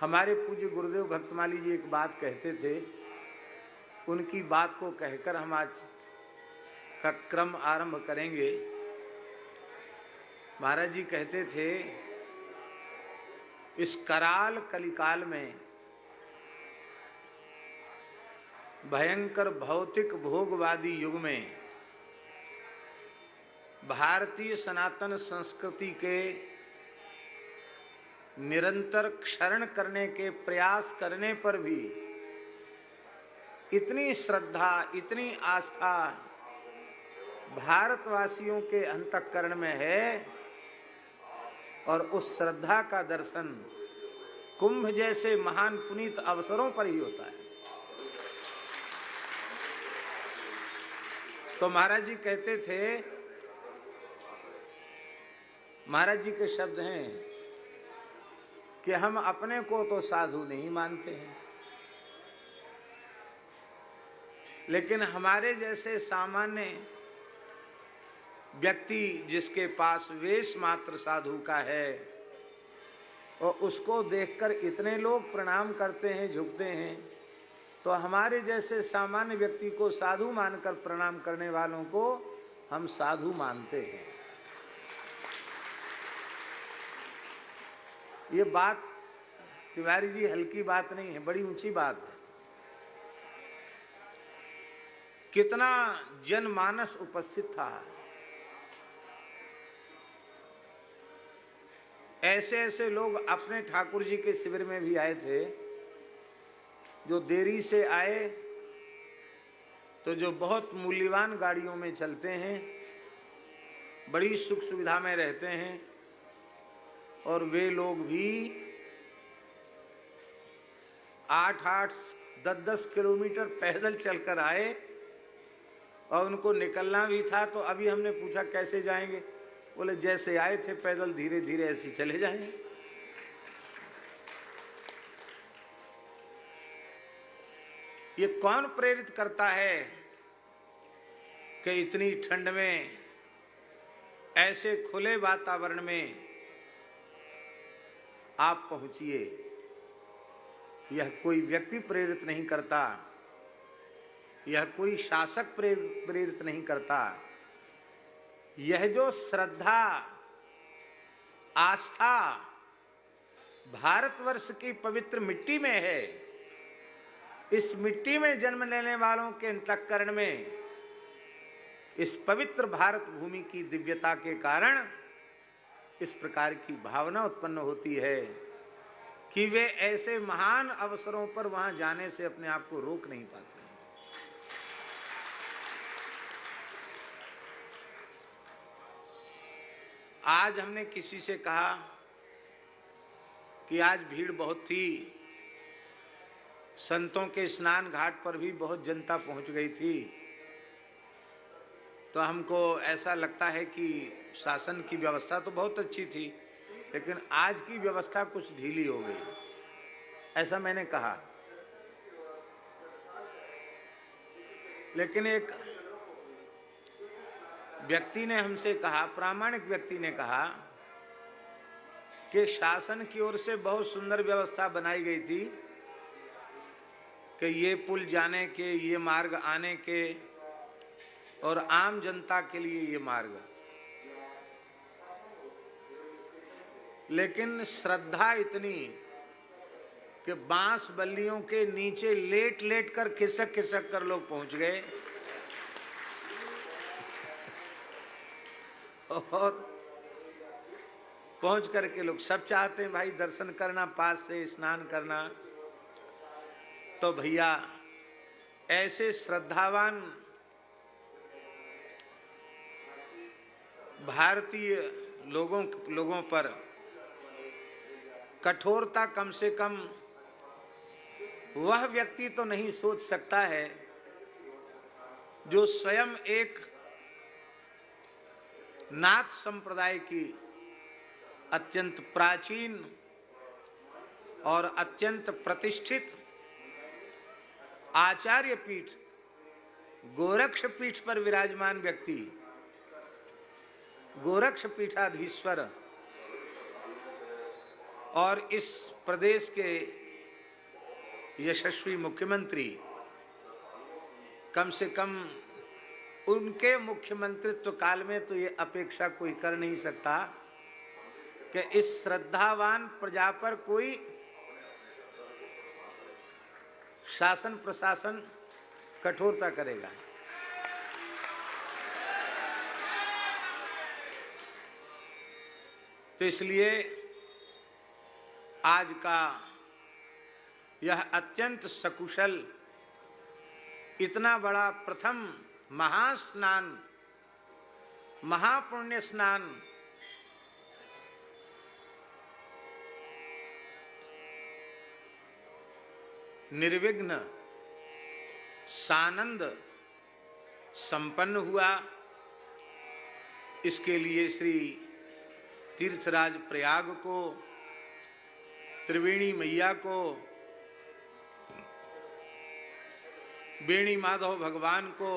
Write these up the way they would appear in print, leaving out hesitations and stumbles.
हमारे पूज्य गुरुदेव भक्तमाली जी एक बात कहते थे, उनकी बात को कहकर हम आज का क्रम आरंभ करेंगे। महाराज जी कहते थे, इस कराल कलिकाल में भयंकर भौतिक भोगवादी युग में भारतीय सनातन संस्कृति के निरंतर क्षरण करने के प्रयास करने पर भी इतनी श्रद्धा, इतनी आस्था भारतवासियों के अंतःकरण में है, और उस श्रद्धा का दर्शन कुंभ जैसे महान पुनीत अवसरों पर ही होता है। तो महाराज जी कहते थे, महाराज जी के शब्द हैं कि हम अपने को तो साधु नहीं मानते हैं, लेकिन हमारे जैसे सामान्य व्यक्ति जिसके पास वेश मात्र साधु का है और उसको देखकर इतने लोग प्रणाम करते हैं, झुकते हैं, तो हमारे जैसे सामान्य व्यक्ति को साधु मानकर प्रणाम करने वालों को हम साधु मानते हैं। ये बात तिवारी जी हल्की बात नहीं है, बड़ी ऊंची बात है। कितना जनमानस उपस्थित था, ऐसे ऐसे लोग अपने ठाकुर जी के शिविर में भी आए थे, जो देरी से आए, तो जो बहुत मूल्यवान गाड़ियों में चलते हैं, बड़ी सुख सुविधा में रहते हैं, और वे लोग भी 8-8, 10-10 किलोमीटर पैदल चलकर आए, और उनको निकलना भी था। तो अभी हमने पूछा कैसे जाएंगे, बोले जैसे आए थे पैदल धीरे धीरे ऐसे चले जाएंगे। ये कौन प्रेरित करता है कि इतनी ठंड में, ऐसे खुले वातावरण में आप पहुंचिए? यह कोई व्यक्ति प्रेरित नहीं करता, यह कोई शासक प्रेरित नहीं करता। यह जो श्रद्धा, आस्था भारतवर्ष की पवित्र मिट्टी में है, इस मिट्टी में जन्म लेने वालों के अंतःकरण में इस पवित्र भारत भूमि की दिव्यता के कारण इस प्रकार की भावना उत्पन्न होती है कि वे ऐसे महान अवसरों पर वहां जाने से अपने आप को रोक नहीं पाते। आज हमने किसी से कहा कि आज भीड़ बहुत थी, संतों के स्नान घाट पर भी बहुत जनता पहुंच गई थी, तो हमको ऐसा लगता है कि शासन की व्यवस्था तो बहुत अच्छी थी, लेकिन आज की व्यवस्था कुछ ढीली हो गई, ऐसा मैंने कहा। लेकिन एक व्यक्ति ने हमसे कहा, प्रामाणिक व्यक्ति ने कहा कि शासन की ओर से बहुत सुंदर व्यवस्था बनाई गई थी कि ये पुल जाने के, ये मार्ग आने के, और आम जनता के लिए ये मार्ग, लेकिन श्रद्धा इतनी कि बांस बल्लियों के नीचे लेट लेट कर, खिसक खिसक कर लोग पहुंच गए, और पहुंच करके लोग सब चाहते हैं भाई दर्शन करना, पास से स्नान करना। तो भैया ऐसे श्रद्धावान भारतीय लोगों पर कठोरता कम से कम वह व्यक्ति तो नहीं सोच सकता है जो स्वयं एक नाथ संप्रदाय की अत्यंत प्राचीन और अत्यंत प्रतिष्ठित आचार्य पीठ, गोरक्ष पीठ पर विराजमान व्यक्ति, गोरक्ष पीठाधीश्वर और इस प्रदेश के यशस्वी मुख्यमंत्री, कम से कम उनके मुख्यमंत्रित्व काल में तो ये अपेक्षा कोई कर नहीं सकता कि इस श्रद्धावान प्रजा पर कोई शासन प्रशासन कठोरता करेगा। तो इसलिए आज का यह अत्यंत सकुशल, इतना बड़ा प्रथम महास्नान, महापुण्य स्नान निर्विघ्न सानंद संपन्न हुआ। इसके लिए श्री तीर्थराज प्रयाग को, त्रिवेणी मैया को, बेणी माधव भगवान को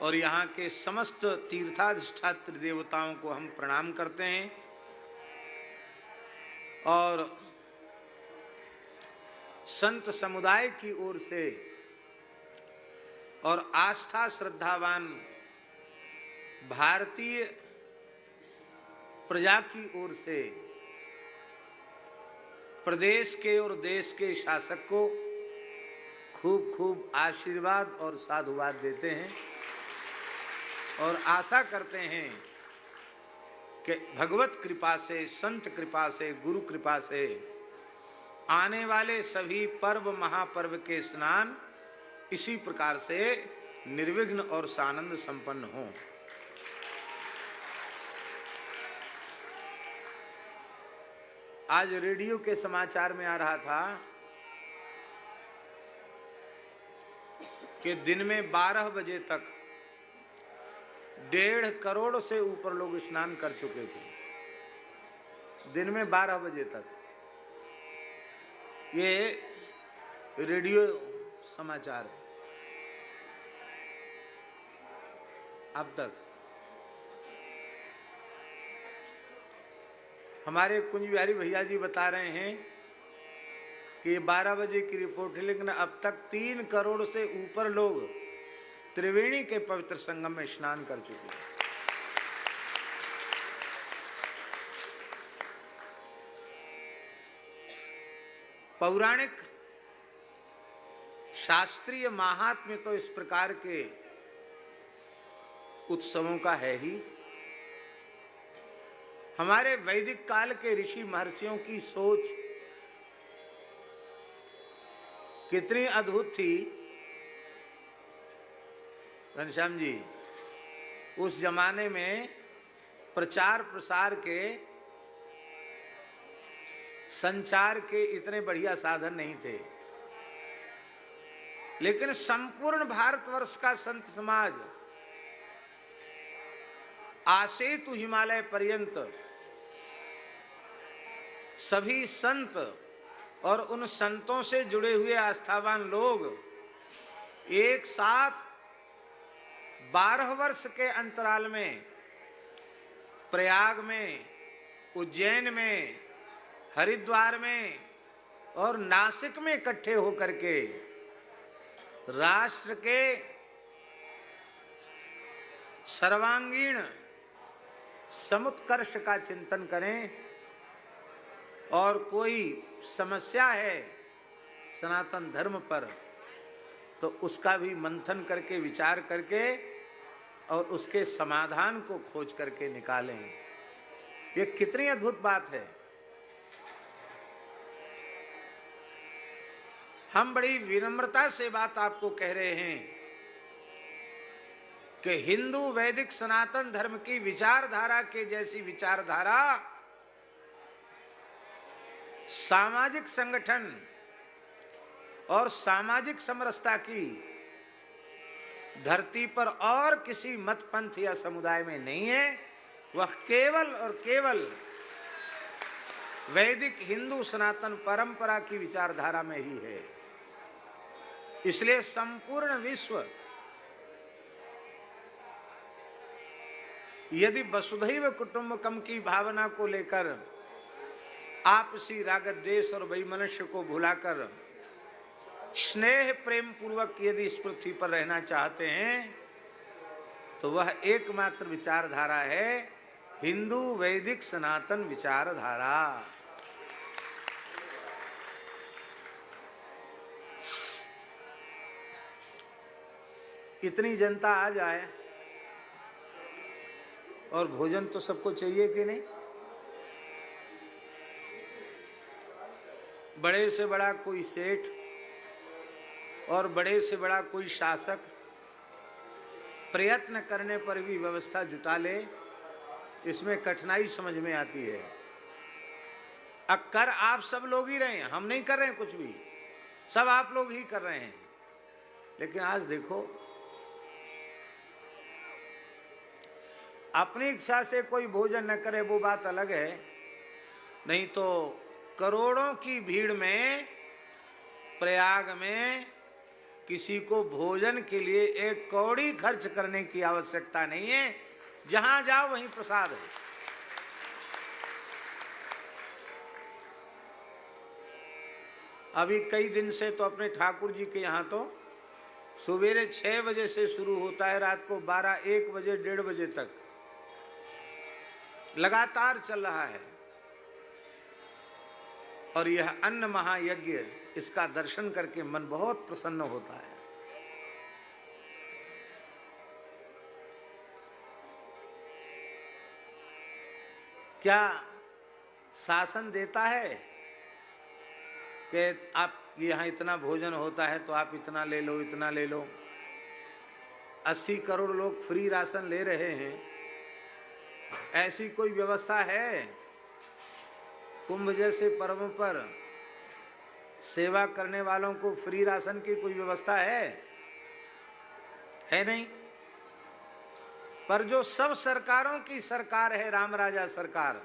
और यहाँ के समस्त तीर्थाधिष्ठात्र देवताओं को हम प्रणाम करते हैं। और संत समुदाय की ओर से और आस्था श्रद्धावान भारतीय प्रजा की ओर से प्रदेश के और देश के शासक को खूब खूब आशीर्वाद और साधुवाद देते हैं और आशा करते हैं कि भगवत कृपा से, संत कृपा से, गुरु कृपा से आने वाले सभी पर्व महापर्व के स्नान इसी प्रकार से निर्विघ्न और सानंद संपन्न हों। आज रेडियो के समाचार में आ रहा था कि दिन में 12 बजे तक 1.5 करोड़ से ऊपर लोग स्नान कर चुके थे। दिन में 12 बजे तक, ये रेडियो समाचार है। अब तक हमारे कुंज बिहारी भैया जी बता रहे हैं कि 12 बजे की रिपोर्ट है, लेकिन अब तक 3 करोड़ से ऊपर लोग त्रिवेणी के पवित्र संगम में स्नान कर चुके हैं। पौराणिक शास्त्रीय महात्म्य तो इस प्रकार के उत्सवों का है ही। हमारे वैदिक काल के ऋषि महर्षियों की सोच कितनी अद्भुत थी घनश्याम जी। उस जमाने में प्रचार प्रसार के, संचार के इतने बढ़िया साधन नहीं थे, लेकिन संपूर्ण भारतवर्ष का संत समाज आसेतु हिमालय पर्यंत सभी संत और उन संतों से जुड़े हुए आस्थावान लोग एक साथ 12 वर्ष के अंतराल में प्रयाग में, उज्जैन में, हरिद्वार में और नासिक में इकट्ठे होकर के राष्ट्र के सर्वांगीण समुत्कर्ष का चिंतन करें। और कोई समस्या है सनातन धर्म पर तो उसका भी मंथन करके, विचार करके और उसके समाधान को खोज करके निकालें। ये कितनी अद्भुत बात है। हम बड़ी विनम्रता से बात आपको कह रहे हैं कि हिंदू वैदिक सनातन धर्म की विचारधारा के जैसी विचारधारा सामाजिक संगठन और सामाजिक समरसता की धरती पर और किसी मत पंथ या समुदाय में नहीं है। वह केवल और केवल वैदिक हिंदू सनातन परंपरा की विचारधारा में ही है। इसलिए संपूर्ण विश्व यदि वसुधैव कुटुंबकम की भावना को लेकर आपसी राग द्वेष और वैमनस्य को भुलाकर स्नेह प्रेम पूर्वक यदि इस पृथ्वी पर रहना चाहते हैं तो वह एकमात्र विचारधारा है हिंदू वैदिक सनातन विचारधारा। इतनी जनता आ जाए और भोजन तो सबको चाहिए कि नहीं? बड़े से बड़ा कोई सेठ और बड़े से बड़ा कोई शासक प्रयत्न करने पर भी व्यवस्था जुटा ले, इसमें कठिनाई समझ में आती है। अब कर आप सब लोग ही रहे हैं, हम नहीं कर रहे हैं कुछ भी, सब आप लोग ही कर रहे हैं। लेकिन आज देखो, अपनी इच्छा से कोई भोजन न करे वो बात अलग है, नहीं तो करोड़ों की भीड़ में प्रयाग में किसी को भोजन के लिए एक कौड़ी खर्च करने की आवश्यकता नहीं है, जहां जाओ वहीं प्रसाद है। अभी कई दिन से तो अपने ठाकुर जी के यहाँ तो सवेरे 6 बजे से शुरू होता है, रात को 12, 1 बजे, 1:30 बजे तक लगातार चल रहा है। और यह अन्न महायज्ञ, इसका दर्शन करके मन बहुत प्रसन्न होता है। क्या शासन देता है कि आप यहाँ इतना भोजन होता है तो आप इतना ले लो, इतना ले लो? 80 करोड़ लोग फ्री राशन ले रहे हैं, ऐसी कोई व्यवस्था है? कुंभ जैसे पर्व पर सेवा करने वालों को फ्री राशन की कोई व्यवस्था है नहीं। पर जो सब सरकारों की सरकार है, राम राजा सरकार,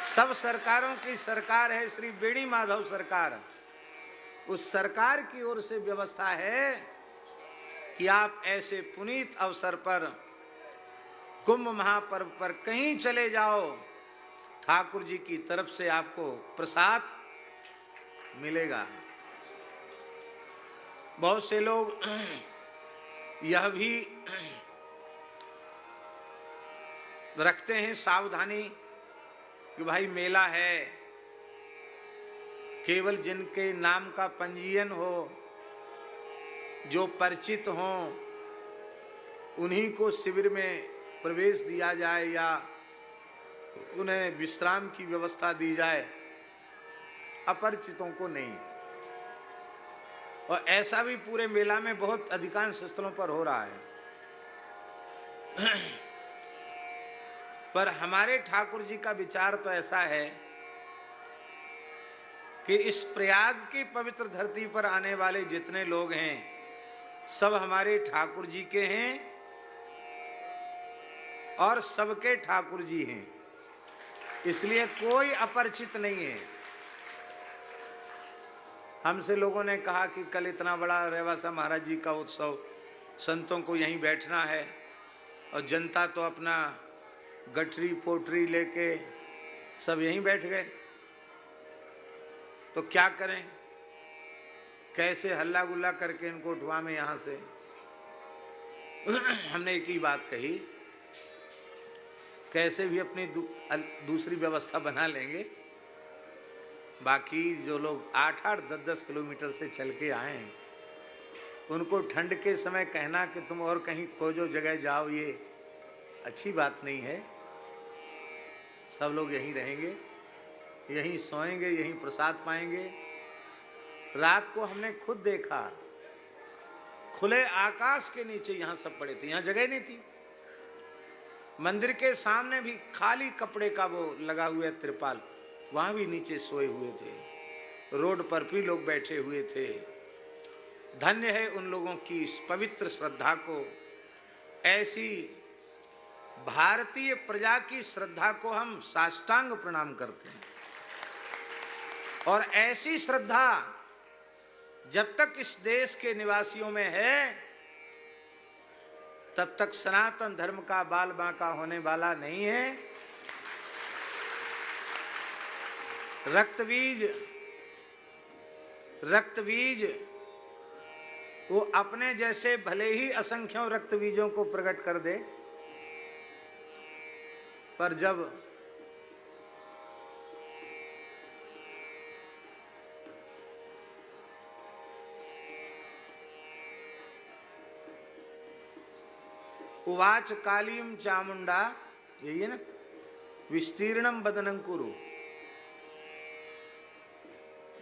सब सरकारों की सरकार है श्री बेणी माधव सरकार, उस सरकार की ओर से व्यवस्था है कि आप ऐसे पुनीत अवसर पर कुंभ महापर्व पर कहीं चले जाओ, ठाकुर जी की तरफ से आपको प्रसाद मिलेगा। बहुत से लोग यह भी रखते हैं सावधानी कि भाई मेला है, केवल जिनके नाम का पंजीयन हो, जो परिचित हों, उन्हीं को शिविर में प्रवेश दिया जाए या उन्हें विश्राम की व्यवस्था दी जाए, अपरिचितों को नहीं। और ऐसा भी पूरे मेला में बहुत अधिकांश स्थलों पर हो रहा है। पर हमारे ठाकुर जी का विचार तो ऐसा है कि इस प्रयाग की पवित्र धरती पर आने वाले जितने लोग हैं सब हमारे ठाकुर जी के हैं और सबके ठाकुर जी हैं, इसलिए कोई अपरिचित नहीं है। हमसे लोगों ने कहा कि कल इतना बड़ा रेवासा महाराज जी का उत्सव, संतों को यहीं बैठना है और जनता तो अपना गठरी पोटरी लेके सब यहीं बैठ गए, तो क्या करें, कैसे हल्ला गुल्ला करके इनको उठवा में यहाँ से। हमने एक ही बात कही, कैसे भी अपनी दूसरी व्यवस्था बना लेंगे, बाकी जो लोग 8-8, 10-10 किलोमीटर से चल के आए, उनको ठंड के समय कहना कि तुम और कहीं खोजो जगह जाओ, ये अच्छी बात नहीं है। सब लोग यहीं रहेंगे, यहीं सोएंगे, यहीं प्रसाद पाएंगे। रात को हमने खुद देखा, खुले आकाश के नीचे यहाँ सब पड़े थे, यहाँ जगह नहीं थी। मंदिर के सामने भी खाली कपड़े का वो लगा हुआ है त्रिपाल, वहां भी नीचे सोए हुए थे। रोड पर भी लोग बैठे हुए थे। धन्य है उन लोगों की इस पवित्र श्रद्धा को। ऐसी भारतीय प्रजा की श्रद्धा को हम साष्टांग प्रणाम करते हैं। और ऐसी श्रद्धा जब तक इस देश के निवासियों में है, तब तक सनातन धर्म का बाल बांका होने वाला नहीं है। रक्त बीज वो अपने जैसे भले ही असंख्यों रक्त बीजों को प्रकट कर दे, पर जब उवाच कालीम चामुंडा, यही है ना, विस्तीर्णम बदनं कुरु,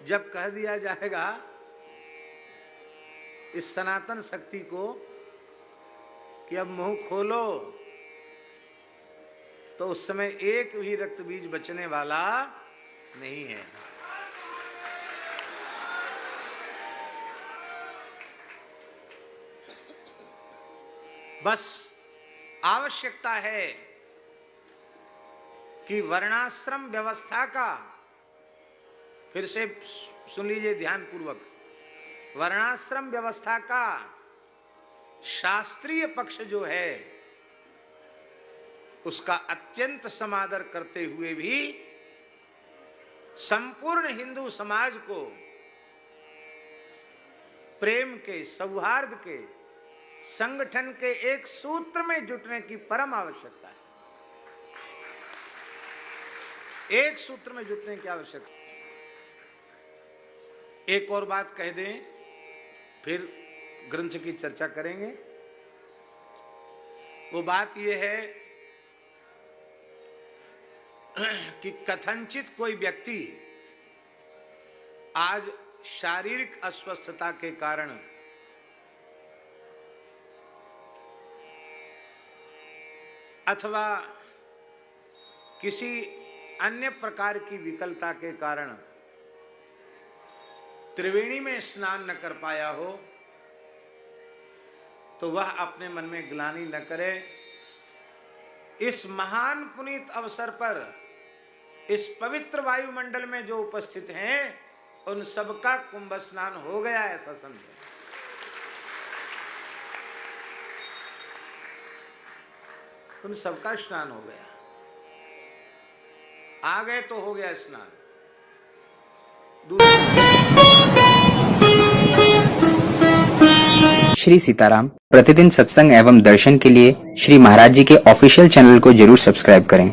जब कह दिया जाएगा इस सनातन शक्ति को कि अब मुंह खोलो, तो उस समय एक भी रक्त बीज बचने वाला नहीं है। बस आवश्यकता है कि वर्णाश्रम व्यवस्था का, फिर से सुन लीजिए ध्यान पूर्वक, वर्णाश्रम व्यवस्था का शास्त्रीय पक्ष जो है उसका अत्यंत समादर करते हुए भी संपूर्ण हिंदू समाज को प्रेम के, सौहार्द के, संगठन के एक सूत्र में जुटने की परम आवश्यकता है। एक सूत्र में जुटने की आवश्यकता। एक और बात कह दें, फिर ग्रंथ की चर्चा करेंगे। वो बात यह है कि कथनचित कोई व्यक्ति आज शारीरिक अस्वस्थता के कारण अथवा किसी अन्य प्रकार की विकलता के कारण त्रिवेणी में स्नान न कर पाया हो, तो वह अपने मन में ग्लानि न करे। इस महान पुनीत अवसर पर इस पवित्र वायुमंडल में जो उपस्थित हैं उन सबका कुंभ स्नान हो गया, ऐसा समझे। उन सबका स्नान हो गया, आ गए तो हो गया स्नान। श्री सीताराम प्रतिदिन सत्संग एवं दर्शन के लिए श्री महाराज जी के ऑफिशियल चैनल को जरूर सब्सक्राइब करें।